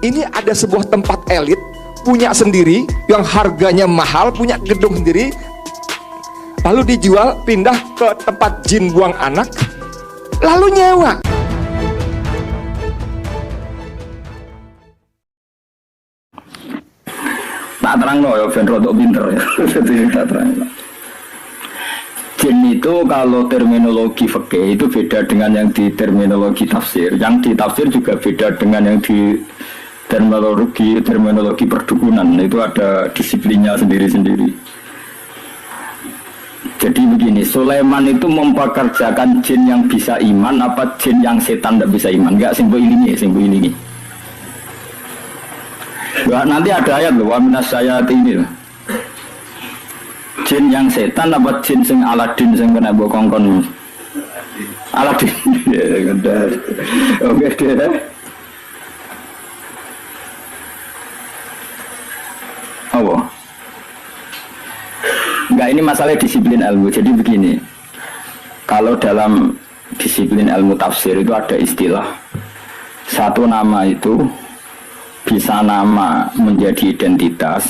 Ini ada sebuah tempat elit punya sendiri yang harganya mahal, punya gedung sendiri, lalu dijual, pindah ke tempat jin buang anak, lalu nyewa. Tak terang no ya, ben rodok pinter ya. Tak terang. Jin itu kalau terminologi fikih itu beda dengan yang di terminologi tafsir. Yang di tafsir juga beda dengan yang di terminologi perdukunan. Itu ada disiplinnya sendiri-sendiri. Jadi begini, Sulaiman itu mempekerjakan jin yang bisa iman apa jin yang setan tidak bisa iman? Enggak, simbo ini. Wah, nanti ada ayat loh, wa minas sayatini. Jin yang setan apa jin sing Aladin sing kena bokongkon? Aladin. Ya, benar. Oke, deh. Oh. Enggak, ini masalah disiplin ilmu. Jadi begini. Kalau dalam disiplin ilmu tafsir itu ada istilah satu nama itu bisa nama menjadi identitas,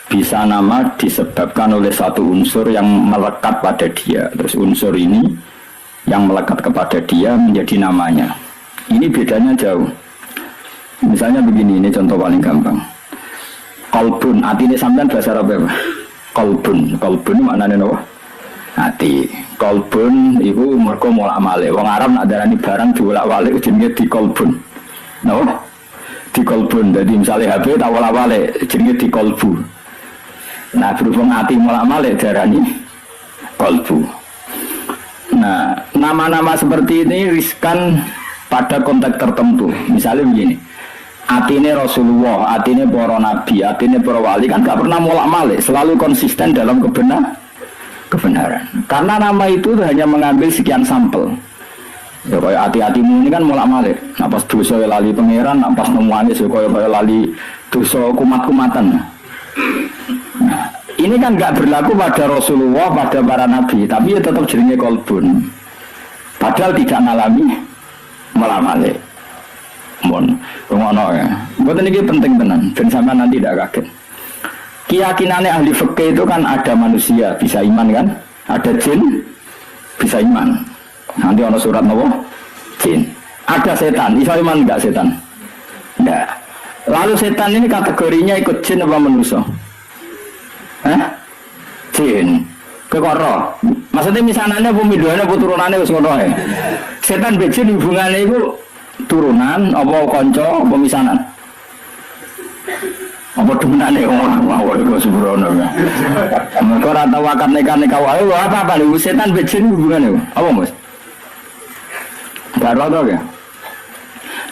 bisa nama disebabkan oleh satu unsur yang melekat pada dia. Terus unsur ini yang melekat kepada dia menjadi namanya. Ini bedanya jauh. Misalnya begini, ini contoh paling gampang. Kolbun, hati ini sampean bahasa Arab apa? Kolbun maknanya apa? Hati. Kolbun itu mereka mulak malik. Wong Arab nak darani barang diulak walik jenenge di kolbun. Napa? Di kolbun. Jadi misalnya HP tak ulak walik jenenge di kolbu. Nah, berhubung hati mulak malik darani kolbu. Nah, nama-nama seperti ini riskan pada konteks tertentu. Misalnya begini, atine Rasulullah, atine para nabi, atine para wali kan gak pernah molak-malik, selalu konsisten dalam kebenaran. Karena nama itu hanya mengambil sekian sampel. Ya kayak hati-hatimu ini kan molak-malik. Nah pas dosa lali pangeran, nah pas nemuane kayak lali dosa kumat-kumatan. Nah, ini kan gak berlaku pada Rasulullah, pada para nabi, tapi ya tetap jenenge kolbun. Padahal tidak ngalami molak-malik. Mohon ngono ya. Mboten iki penting tenan, ben sampean nanti tidak kaget. Keyakinannya ahli fikih itu kan ada manusia bisa iman kan? Ada jin bisa iman. Nanti ono surat nopo? Jin. Ada setan, bisa iman enggak setan? Enggak. Lalu setan ini kategorinya ikut jin apa manusia? Jin. Kekoro. Maksudnya misalnya pemiduannya apa turunannya wis ngono ya. Setan be jin hubungannya itu turunan apa kanca apa misanan? Apa demenane orang wae kok sembrono ya. Mergo ora tau akad nikah wae apa lho setan be jin hubungane apa Mas? Enggak tahu ya.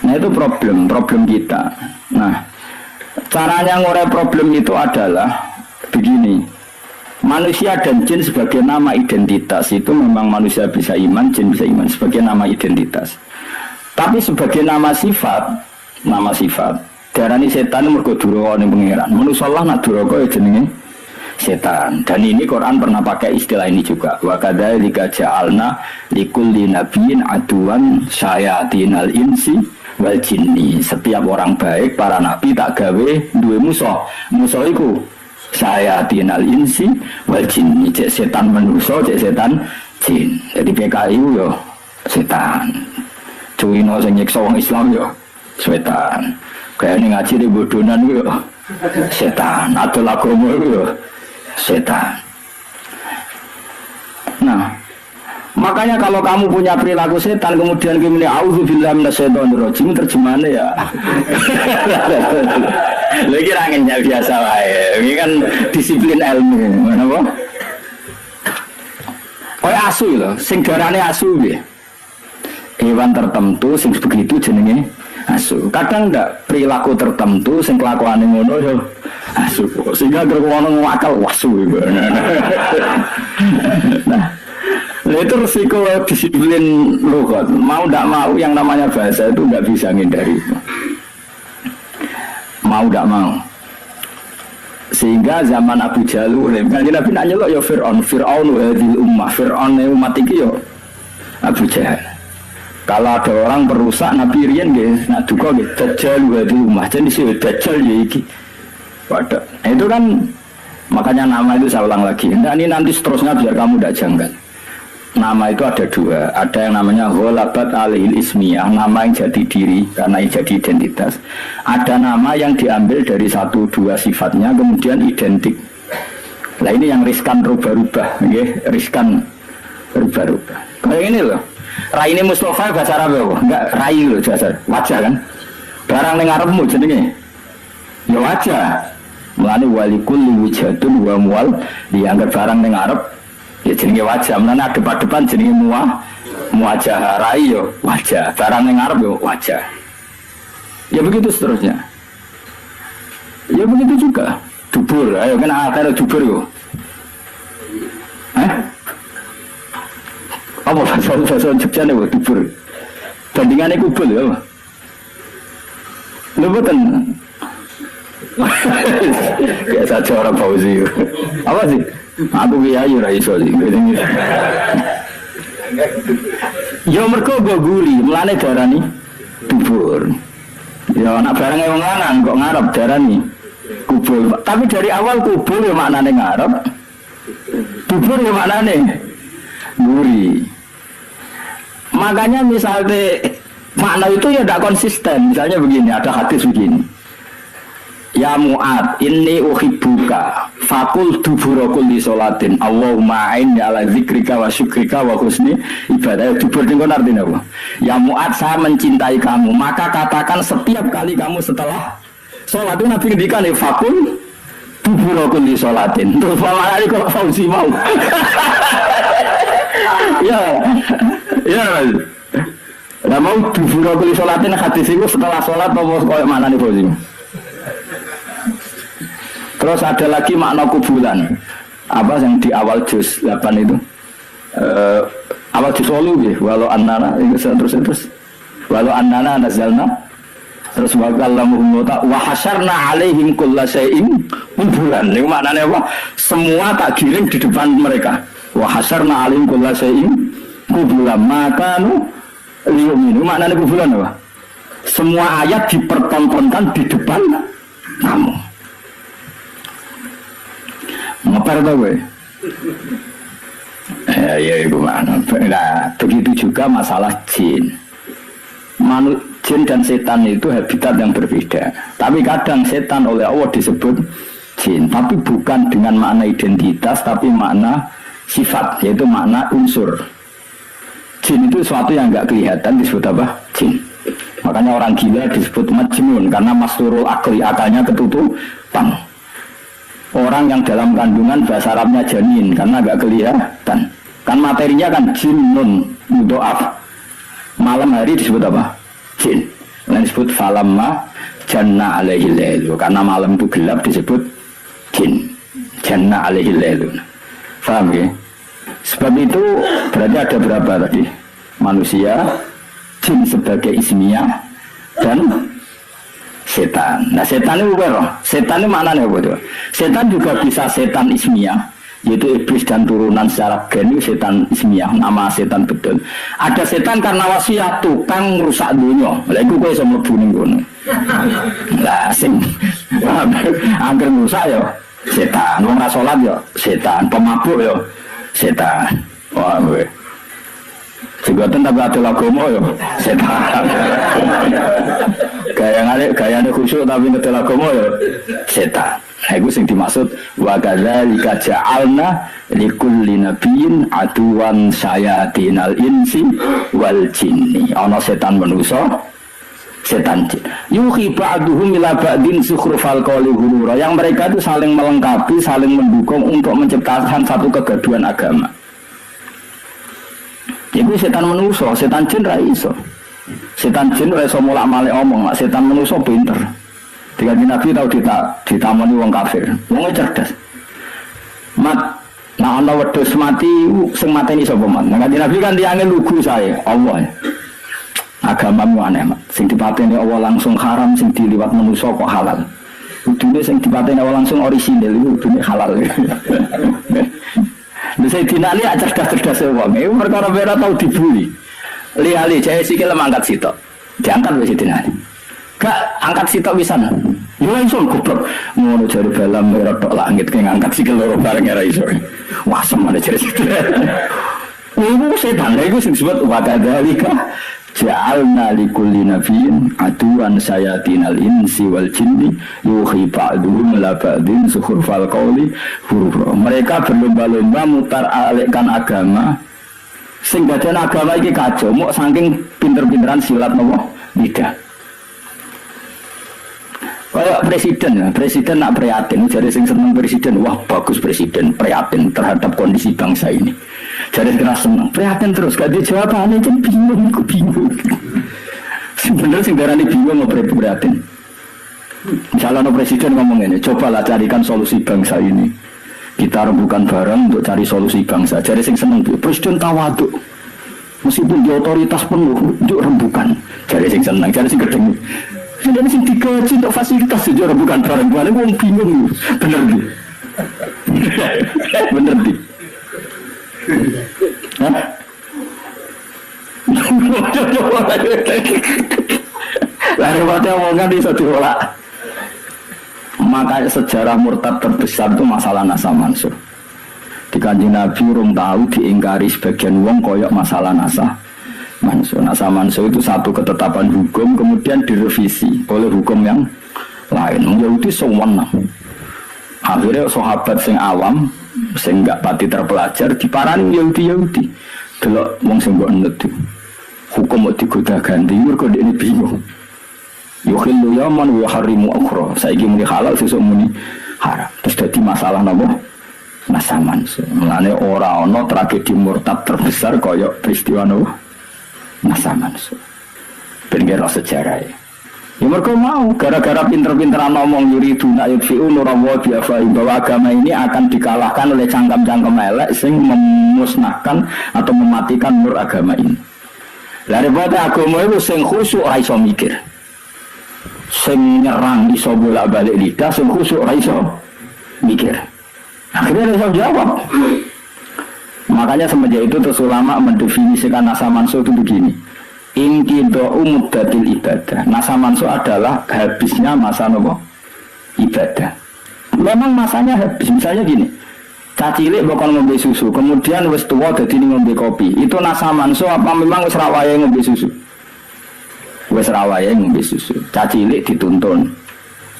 Nah itu problem kita. Nah, caranya ngurai problem itu adalah begini. Manusia dan jin sebagai nama identitas itu memang manusia bisa iman, jin bisa iman sebagai nama identitas. Tapi sebagai nama sifat darani setan mergo duraka ning pangeran. Manusa lah nak duraka ya jenenge setan. Dan ini Quran pernah pakai istilah ini juga. Wa kadzalika ja'alna likulli nabiyyin aduwan syayatinal insi wal jinni. Setiap orang baik para nabi tak gawe duwe musuh. Musuh iku syayatinal insi wal jinni. Cek setan manusa, cek setan jin. Jadi PKI yo setan. Cuwino sing nyiksa wong Islam yo setan. Kayak ini ngaji di bodonan yo setan. Atau agama yo setan. Nah, makanya kalau kamu punya perilaku setan kemudian kemudian auzubillahi minasyaitonirrajim terjemahannya ya. Lagi rangennya biasa wae. Ini kan disiplin ilmu, napa? Kayak asu lho, sing darane asu piye? Hewan tertentu sing begitu jenenge asu. Kadang ndak perilaku tertentu sing kelakuane ngono yo asu. Sehingga ngono ngakal wasu. Nah, itu risiko disiplin lughat. Mau ndak mau yang namanya bahasa itu nggak bisa ngindari. Mau ndak mau. Sehingga zaman Abu Jalul, kan Nabi nanya lo ya Fir'aun hadil ummah, Fir'aun umat iki yo Abu Jahal. Kalau ada orang perusak Nabi Rian nggih, nak duka nggih dajjal wa di rumah. Jadi sih dajjal ya iki. Waduh, itu kan makanya nama itu saya ulang lagi. Nah, ini nanti seterusnya biar kamu tidak janggal. Nama itu ada dua. Ada yang namanya ghalabat alihil ismiyah, nama yang jadi diri karena yang jadi identitas. Ada nama yang diambil dari satu dua sifatnya kemudian identik. Nah ini yang riskan rubah-rubah, okay? Riskan rubah-rubah. Kayak ini loh. Rai ini Mustafa bahasa Arab ya, enggak rai loh bahasa wajah kan. Barang ning ngarepmu jenenge. Ya wajah. Mulane walikul wijhatun wa mual dianggap barang ning ngarep ya jenenge wajah. Mulane depan-depan jenenge wajah rai yo wajah. Barang ning ngarep yo wajah. Ya begitu seterusnya. Ya begitu juga. Dubur, ayo kena akhirnya dubur yo. Apa bahasa Jogja nih dubur? Bandingannya kubul ya. Lu betul. Kayak saja orang Fauzi. Apa sih? Aku kiai ora iso sih. Ya mergo go guli, mulane darani dubur. Ya anak barangnya wong lanang kok ngarep darani kubul. Tapi dari awal kubul ya maknane ngarep. Dubur ya maknane guri. Makanya misalnya makna itu ya tidak konsisten. Misalnya begini, ada hadis begini. Ya Mu'ad, inni uhibbuka fakul dubura kulli sholatin Allahumma a'inni ala zikrika wa syukrika wa husni ibadah. Dubur itu artinya apa? Ya Mu'ad, saya mencintai kamu, maka katakan setiap kali kamu setelah sholat itu Nabi ngendikan ya fakul dubura kulli sholatin. Terus malah ini kalau Fauzi mau ya lah mau dubura kulli sholatin hadis itu setelah sholat atau kayak mana nih Fauzi? Terus ada lagi makna kubulan. Apa yang di awal juz 8 itu? Awal juz 8 gitu. Walau annana terus walau annana nazalna terus wa kallamuhum wa hasyarna alaihim kullasyai'in kubulan. Itu maknanya apa? Semua tak giring di depan mereka. Wa hasyarna alaihim kullasyai'in kubulan. Maka liyuminu maknanya kubulan apa? Semua ayat dipertontonkan di depan kamu. Ngapar tau gue? Ya itu mana? Nah, begitu juga masalah jin. Jin dan setan itu habitat yang berbeda. Tapi kadang setan oleh Allah disebut jin, tapi bukan dengan makna identitas, tapi makna sifat, yaitu makna unsur. Jin itu sesuatu yang enggak kelihatan disebut apa? Jin. Makanya orang gila disebut majnun karena masturul akli, akalnya ketutupan. Orang yang dalam kandungan bahasa Arabnya janin karena agak kelihatan. Kan materinya kan jinnun mudhoaf. Malam hari disebut apa? Jin. Lain disebut falamma janna alaihi lailu. Karena malam itu gelap disebut jin. Janna alaihi lailu. Paham ya? Sebab itu berarti ada berapa tadi? Manusia, jin sebagai ismiyah dan setan. Nah setan itu apa? Setan itu maknanya apa itu? Setan juga bisa setan ismiyah, yaitu iblis dan turunan secara gen itu setan ismiyah, nama setan betul. Ada setan karena wasiat tukang rusak dunia. Lah iku kowe iso mlebu ning kono. Lah sing angger rusak ya setan, wong ra salat ya setan, pemabuk ya setan. Wah kowe. Segoten tapi ada lagomo ya setan. Gayane khusyuk tapi ngetel agama ya setan. Nah itu yang dimaksud wa kadzalika ja'alna likulli nabiyyin aduwan syayatinal insi wal jinni. Ana setan manusa, setan jin. Yuhi ba'duhum ila ba'din zukhrufal qawli ghurura. Yang mereka itu saling melengkapi, saling mendukung untuk menciptakan satu kegaduhan agama. Itu setan manusa, setan jin ra iso. Setan jin ora iso mulak-malik omong, setan manusa pinter. Dikanjeng Nabi tau ditamoni wong kafir. Wong cerdas. Mat, nah ana wedhus mati sing mateni sapa mat. Nah Kanjeng Nabi kan diangel lugu sae, Allah. Agamamu aneh, mat. Sing dipateni Allah langsung haram, sing diliwat manusa kok halal. Kudune sing dipateni Allah langsung orisinil iku kudune halal. Lha Sayyidina Ali cerdas-cerdas wong. Iku perkara ora tau dibuli. Lihat saya sikil angkat sitok. Diangkat wis Sidin Ali. Gak angkat sitok pisan. Yo iso goblok. Ngono jare balam rodok langit ki ngangkat sikil loro bareng ora iso. Wah semane jare sikil. Iku setan iku sing disebut wa kadzalika ja'alna likulli nabiyyin aduwan sayatinal insi wal jinni yuhi ba'duhum la ba'din sukhrufal qawli huruf. Mereka berlomba-lomba mutar alikkan agama. Sing badan agama iki kacau, mok saking pinter-pinteran silat nopo lidah. Kayak presiden nak prihatin, jadi sing seneng presiden, wah bagus presiden, prihatin terhadap kondisi bangsa ini. Jadi kena seneng, prihatin terus, gak ada jawabannya, jadi bingung, aku bingung. Sebenarnya sing darani bingung mau prihatin. Misalnya no presiden ngomong ini, cobalah carikan solusi bangsa ini. Kita rembukan bareng untuk cari solusi bangsa. Jadi sing seneng presiden tawaduk. Meskipun di otoritas penuh, untuk rembukan. Jadi sing seneng, jadi sing gedeng. Jadi sing digaji untuk fasilitas itu rembukan bareng. Wah, wong bingung. Bener di. Bener di. Hah? Lalu pada omongan iso diolak. Maka sejarah murtad terbesar itu masalah Nasa Mansur. Di Kanjeng Nabi urung tahu diingkari sebagian wong koyok masalah Nasa Mansur. Nasa Mansur itu satu ketetapan hukum kemudian direvisi oleh hukum yang lain. Yahudi sewenang. Akhirnya sahabat sing awam, sing gak pati terpelajar diparani Yahudi. Delok wong sing mbok enet. Hukum mau digoda ganti, mergo ini bingung. Yukhillu yaman wa yuharrimu ukhra. Saiki muni halal sesuk muni haram. Terus dadi masalah napa? Nasa Mansur. Mulane ora ana tragedi murtad terbesar kaya peristiwa napa? Nasa Mansur. Ben kira sejarah. Ya mergo mau gara-gara pinter-pinteran ngomong yuriduna yudfi'u nurallahi bi afwahihim bahwa agama ini akan dikalahkan oleh cangkem-cangkem elek sing memusnahkan atau mematikan nur agama ini. Lah repot agama itu sing khusyuk ora iso mikir. Sing nyerang iso bolak-balik lidah, sing khusyuk ora iso mikir. Akhirnya dia jawab. Makanya semenjak itu terus ulama mendefinisikan Nasa Mansur itu begini. Inqidu muddatil ibadah. Nasa Mansur adalah habisnya masa nopo ibadah. Memang masanya habis. Misalnya gini. Cacilik bakal ngombe susu, kemudian wis tuwa dadi ngombe kopi. Itu Nasa Mansur apa memang wis rawaye ngombe susu? Wis rawaye ngombe susu. Cacilik dituntun,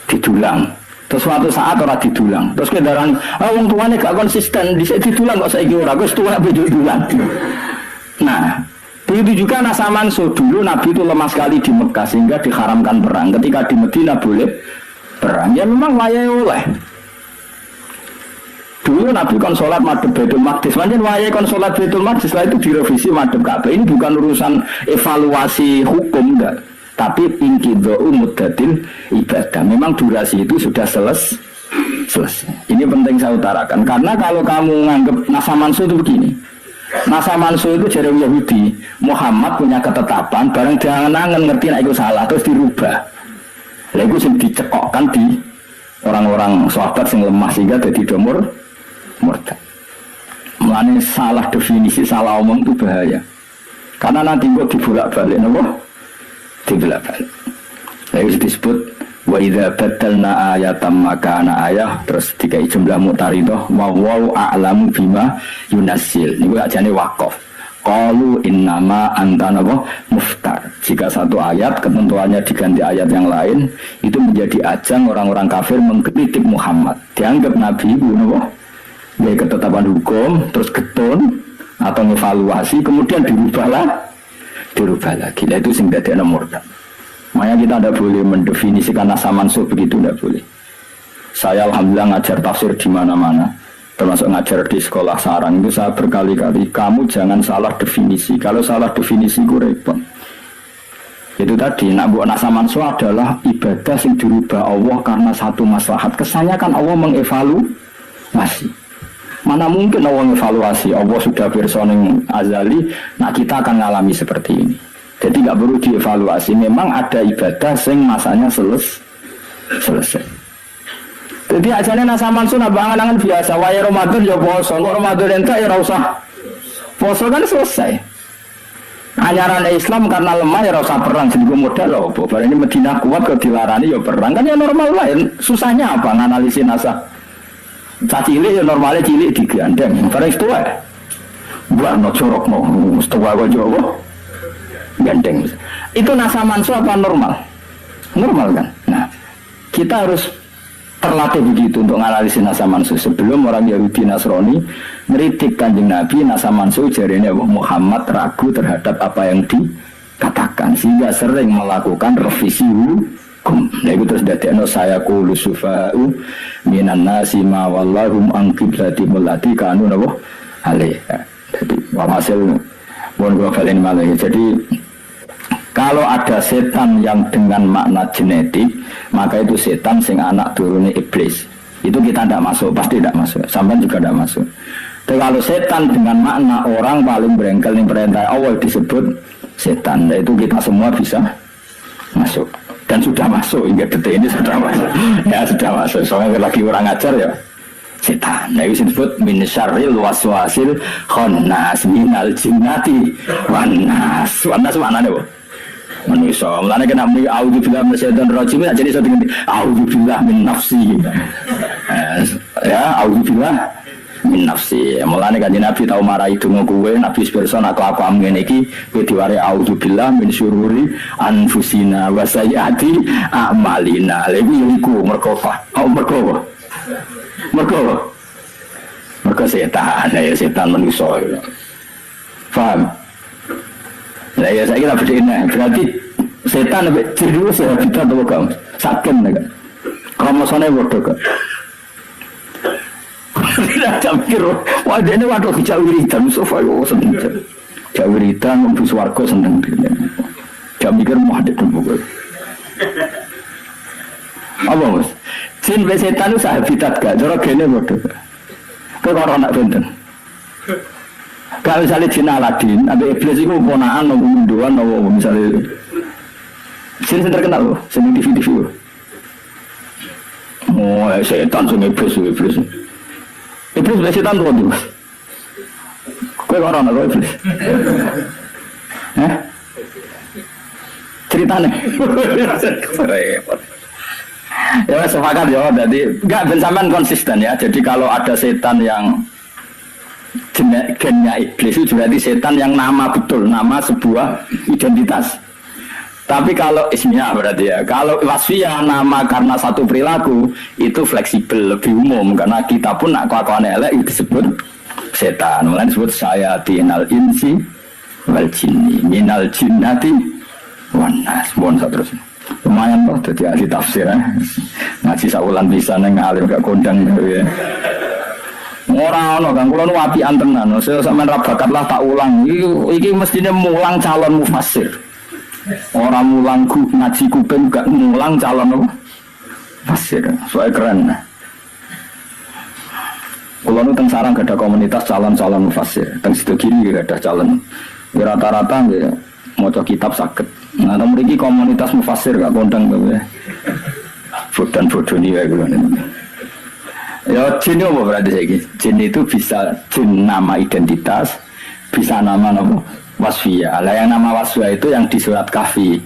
didulang. Terus suatu saat ora didulang. Terus kendaraan, wong tuane gak konsisten, dhisik didulang kok saiki ora, wis tuwa bejo dulang. Nah, begitu juga Nasa Mansur. Dulu Nabi itu lemah sekali di Mekah sehingga diharamkan perang. Ketika di Madinah boleh perang, ya memang wayahe oleh. Dulu Nabi kon sholat madhep Baitul Maqdis, pancen wayahe kon sholat Baitul Maqdis, setelah itu direvisi madhep Ka'bah. Ini bukan urusan evaluasi hukum enggak, tapi inqidu muddatil ibadah. Memang durasi itu sudah selesai. Ini penting saya utarakan karena kalau kamu nganggap Nasa Mansur itu begini. Nasa Mansur itu jare Yahudi, Muhammad punya ketetapan barang jangan ngerti nek itu salah terus dirubah. Lha iku sing dicekokkan di orang-orang sahabat sing lemah sehingga jadi domur murtad. Mulane salah definisi, salah omong itu bahaya. Karena nanti kok dibolak-balik napa? Dibolak-balik. Lalu disebut wa idza badalna ayatan makana ayah, terus dikai jumlah mutaridah wa wa'u a'lamu bima yunassil. Niku ajane waqaf. Qalu innama anta napa muftar. Jika satu ayat ketentuannya diganti ayat yang lain, itu menjadi ajang orang-orang kafir mengkritik Muhammad. Dianggap nabi itu napa? Ya ketetapan hukum terus getun atau evaluasi kemudian dirubah lagi. Nah, itu sing dadekno murtad. Makanya kita tidak boleh mendefinisikan Nasa Mansur begitu, tidak boleh. Saya alhamdulillah ngajar tafsir di mana-mana, termasuk ngajar di sekolah sarang itu saya berkali-kali, kamu jangan salah definisi. Kalau salah definisi itu repot. Itu tadi, nak buat Nasa Mansur adalah ibadah yang dirubah Allah karena satu maslahat. Kesannya kan Allah mengevaluasi. Mana mungkin Allah mengevaluasi? Allah sudah bersoning azali, nah kita akan mengalami seperti ini. Jadi nggak perlu dievaluasi. Memang ada ibadah yang masanya selesai. Jadi ajalnya Nasa Mansur angan-angan biasa. Waya Ramadan ya poso, Ramadan entek ya ora usah poso kan selesai. Anyaran Islam karena lemah ya rasa perang jadi modal loh. Barang ini Madinah kuat ke dilarani ya perang kan ya normal lah. Susahnya apa nganalisin asa? Cilik ya normalnya cilik digandeng. Barang itu ya. Buat no corok no, setua kau Jawa gandeng. Itu nasa mansu apa normal? Normal kan? Nah, kita harus terlatih begitu untuk menganalisis nasa mansu. Sebelum orang Yahudi Nasrani ngeritik Kanjeng Nabi, nasa mansu jarinya Muhammad ragu terhadap apa yang dikatakan sehingga sering melakukan revisi hukum. Nah itu terus dadekno saya qulu sufa'u minan nasi ma wallahum an qiblatil lati kanu napa alih. Jadi walhasil pun global ini malah. Jadi kalau ada setan yang dengan makna genetik, maka itu setan sing anak turunnya iblis. Itu kita tidak masuk, pasti tidak masuk. Sampai juga tidak masuk. Tapi kalau setan dengan makna orang paling berengkel yang perintah Allah disebut setan, nah, itu kita semua bisa masuk. Dan sudah masuk, hingga detik ini sudah masuk. Ya sudah masuk. Soalnya lagi orang ajar ya setan. Nah itu disebut min syarril waswasil khannas minal jinnati wan nas. Wan nas maknanya apa? Manusia, mulanya kena muni auzubillah minasyaitonir rajim aja ini satu ganti auzubillah min nafsi. Ya, auzubillah min nafsi. Mulanya kanjeng Nabi tau marah itu ngokuwe Nabi pirsa nak kelakuan ngene iki kowe diware auzubillah min syururi anfusina wa sayyiati a'malina. Lha iku mergo apa? Mergo setan, ya setan manusia. Paham? Nah ya saya kira bedanya berarti setan lebih serius ya kita tahu kamu sakit kan kromosonya bodoh kan tidak ada mikir wah dia ini waduh jauh wiridan sofa yo seneng jauh wiridan ngombe swarga seneng dia mikir mau ada temu apa mas jin be setan itu sahabitat gak cara gene bodoh ke orang nak benten. Kalau misalnya jin Aladin, ada iblis itu ponaan, atau munduan, atau misalnya sini terkenal loh, sini TV. Oh, setan sing iblis. Iblis setan tuh mas. Kau orang apa iblis? Ceritanya. Ya sepakat ya, jadi nggak bensaman konsisten ya. Jadi kalau ada setan yang gennya iblis itu berarti setan yang nama betul, nama sebuah identitas. Tapi kalau ismiyah berarti ya, kalau wasfiyah nama karena satu perilaku itu fleksibel, lebih umum karena kita pun nak kelakuan elek itu disebut setan. Mulai disebut sayatinal insi wal jinni minal jinnati wan nas. Mohon terus. Lumayan loh jadi ahli tafsir ngaji saulan bisa neng alim gak kondang gitu ya. Orang kan kalau wapian tenan, saya sampean ra bakatlah tak ulang. Iki mestinya mulang calon mufassir. Orang mulang ngaji kuping gak mulang calon mufassir. Soalnya keren. Kalau nu teng sarang gak ada komunitas calon mufassir. Teng situ kiri gak ada calon. Rata-rata ya maca kitab saged. Nah, mriki komunitas mufassir gak kondang to ya. Bodan ya gitu. Ya jin itu apa berarti saya jin itu bisa jin nama identitas, bisa nama wasfiyah. Lah yang nama wasfiyah itu yang di surat Kahfi.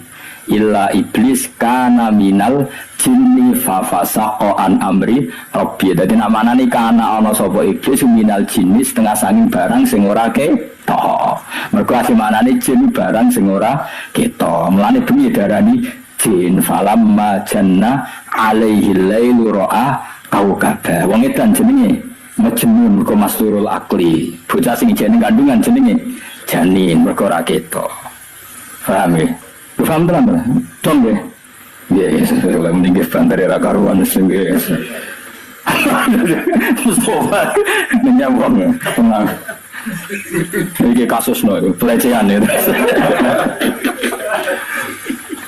Illa iblis kana minal jinni fafasaqa an amri rabbi. Dadi namane kana ana sapa iblis minal jinni setengah sanging barang sing ora ketok. Mergo asimane jin barang sing ora ketok. Mulane bengi darani jin falamma janna alaihi lailu ra'a kau kabeh wong edan jenenge majnun mergo masturul akli bocah sing jeneng kandungan jenenge janin mergo ora ketok. Paham ya? Paham tenan ta? Dong ya. Yes, lha mending bandare ra karuan sing yes. Mustafa nyambung tenang. Iki kasusno pelecehan ya.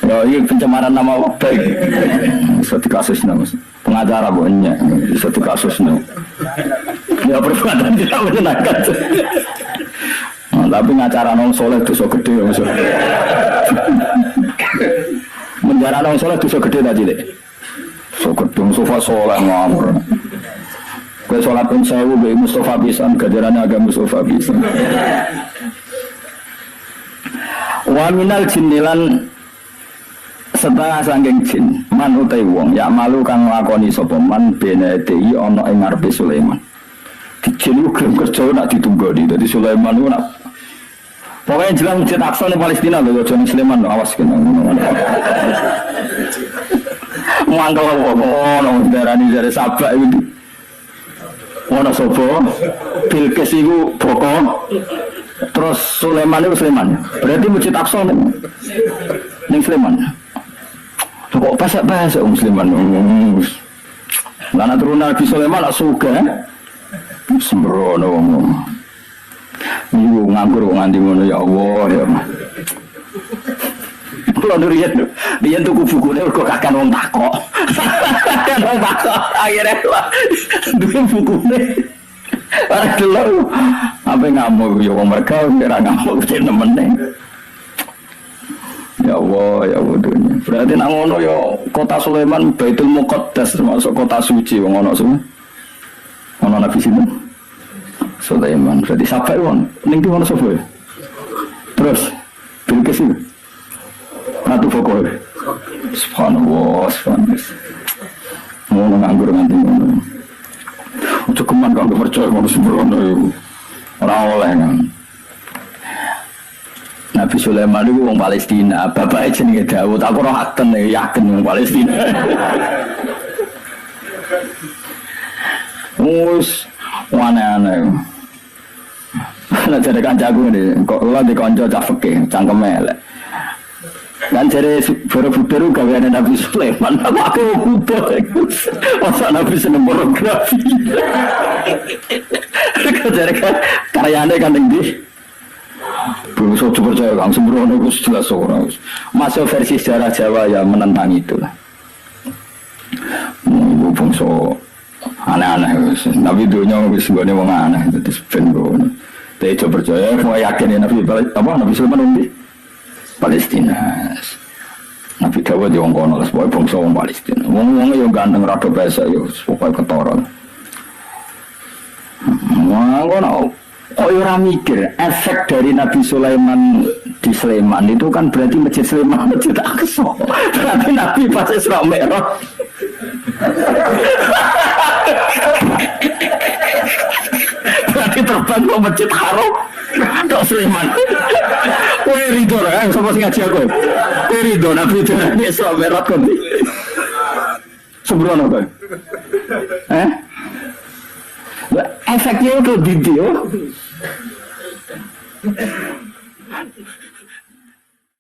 Ya, ini pencemaran nama baik. Suatu kasus nama pengacara banyak. Suatu kasus nama. Ya perbuatan tidak menyenangkan. Nah, tapi ngacara nong soleh itu so gede ya. Menjara nong soleh itu so gede tadi deh. So gede Mustafa soleh ngamur. Kue sholat pun sewu be Mustafa pisan gajarannya agak Mustafa pisan. Wa minal jinnilan setengah sangking jin man utai wong ya malu kang nglakoni sapa man benedei ana ing ngarepe Sulaiman. Dijin gelem kerja nak ditunggoni. Dadi Sulaiman ku nak pokoknya jelas masjid Aqsa ning Palestina lho aja ning Sulaiman awas kena ngono. Mangkel ono darani dari Sabak iki. Ono sapa? Bilqis iku boko. Terus Sulaiman itu Sulaiman. Berarti masjid Aqsa ning Sulaiman. Kok pasak-pasak Sulaiman. Lana turun Nabi Sulaiman suka sembrono wong. Iku nganggur nganti ngono ya Allah ya. Kalau dia tuku bukunya kok kakan wong takok. Kakan wong takok akhirnya duwe bukunya. Ora delok apa ngamuk ya wong mereka ora ngamuk temen-temen. Ya Allah ya dunia. Berarti nang ngono ya kota Sulaiman Baitul Muqaddas termasuk kota suci wong ono semua. Ono Nabi sinten? Sulaiman. Berarti Sabak wong ning ndi ono sapa? Terus Bilqis itu Ratu Boko. Subhanallah, subhanallah. Ngono nganggur nganti ngono. Ojo keman kanggo percaya ngono sembrono iku. Ora oleh kan. Nabi Sulaiman itu wong Palestina, bapake jenenge Daud. Aku ora yakin wong Palestina. Mus aneh-aneh. Lah jare kancaku iki, kok kula dikonco cah fikih, cangkeme elek. Kan jare Borobudur gaweane Nabi Sulaiman, aku butuh. Masa Nabi seneng pornografi. Kok jare karyane kan ning ndi? Belum coba percaya kang sembrono itu jelas orang. Masuk versi sejarah Jawa ya menentang itu lah. Ibu bangsa aneh-aneh. Nabi dunia wis nggone wong aneh dadi sembrono. Tapi coba percaya mau yakin Nabi apa Nabi Sulaiman di Palestina. Nabi Dawud yo ngono lah sebab bangsa wong Palestina. Wong-wong yo ganteng rada biasa yo pokoke ketara. Ngono. Kok ora mikir efek dari Nabi Sulaiman di Sleman itu kan berarti masjid Sleman masjid Aqsa. Berarti Nabi pas Isra Mi'raj. Berarti terbang ke masjid Haram tok Sleman. Kowe rido ra sapa sing ngaji aku. Kowe rido Nabi ini Isra Mi'raj kon. Sembrono kowe. Efeknya itu video